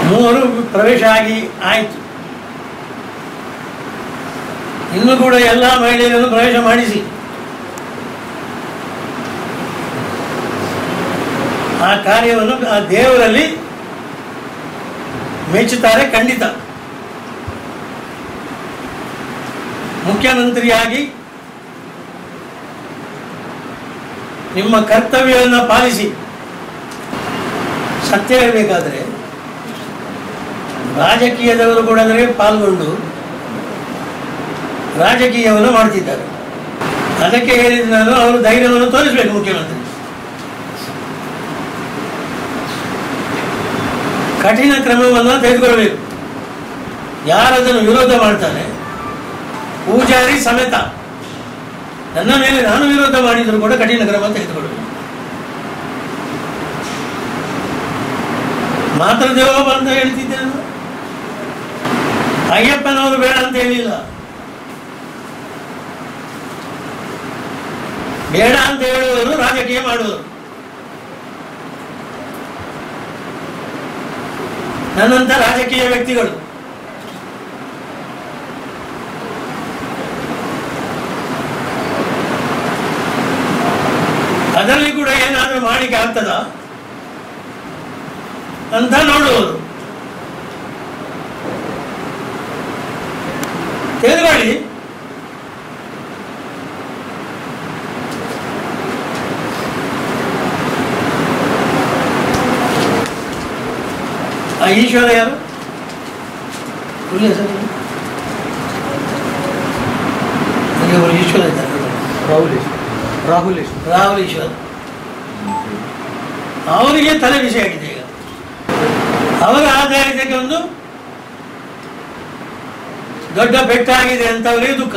ಮೂವರು ಪ್ರವೇಶ ಆಯಿತು. ಇನ್ನು ಕೂಡ ಎಲ್ಲ ಮಹಿಳೆಯರನ್ನು ಪ್ರವೇಶ ಮಾಡಿಸಿ ಆ ಕಾರ್ಯವನ್ನು ಆ ದೇವರಲ್ಲಿ ಮೆಚ್ಚುತ್ತಾರೆ. ಖಂಡಿತ ಮುಖ್ಯಮಂತ್ರಿಯಾಗಿ ನಿಮ್ಮ ಕರ್ತವ್ಯವನ್ನು ಪಾಲಿಸಿ. ಸತ್ಯ ಹೇಳಬೇಕಾದ್ರೆ ರಾಜಕೀಯದವರು ಕೂಡ ಪಾಲ್ಗೊಂಡು ರಾಜಕೀಯವನ್ನು ಮಾಡ್ತಿದ್ದಾರೆ. ಅದಕ್ಕೆ ಹೇಳಿದ ನಾನು, ಅವರು ಧೈರ್ಯವನ್ನು ತೋರಿಸಬೇಕು. ಮುಖ್ಯಮಂತ್ರಿ ಕಠಿಣ ಕ್ರಮವನ್ನು ತೆಗೆದುಕೊಳ್ಳಬೇಕು. ಯಾರದನ್ನು ವಿರೋಧ ಮಾಡ್ತಾನೆ, ಪೂಜಾರಿ ಸಮೇತ ನನ್ನ ಮೇಲೆ ನಾನು ವಿರೋಧ ಮಾಡಿದರೂ ಕೂಡ ಕಠಿಣ ಕ್ರಮ ತೆಗೆದುಕೊಳ್ಳಬೇಕು. ಮಾತೃದೇವೋ ಅಂತ ಹೇಳ್ತಿದ್ದೆ ನಾನು. ಅಯ್ಯಪ್ಪನವರು ಬೇಡ ಅಂತ ಹೇಳಿಲ್ಲ, ಬೇಡ ಅಂತ ಹೇಳುವವರು ರಾಜಕೀಯ ಮಾಡುವರು. ನನ್ನಂತ ರಾಜಕೀಯ ವ್ಯಕ್ತಿಗಳು ಅದರಲ್ಲಿ ಕೂಡ ಏನಾದರೂ ಮಾಡಿಕೆ ಆಗ್ತದ ಅಂತ ನೋಡುವರು. ತೆಗೆದುಕೊಳ್ಳಿ. ಆ ಈಶ್ವರ ಯಾರು? ಈಶ್ವರ ಇದ್ದಾರೆ, ರಾಹುಲ್ ಈಶ್ವರ್. ಅವರಿಗೆ ತಲೆ ಬಿಸಿ ಆಗಿದೆ ಈಗ. ಅವರ ಆಧಾರಿತಕ್ಕೆ ಒಂದು ದೊಡ್ಡ ಬೆಟ್ಟ ಆಗಿದೆ ಅಂತ ಅವರಿಗೆ ದುಃಖ.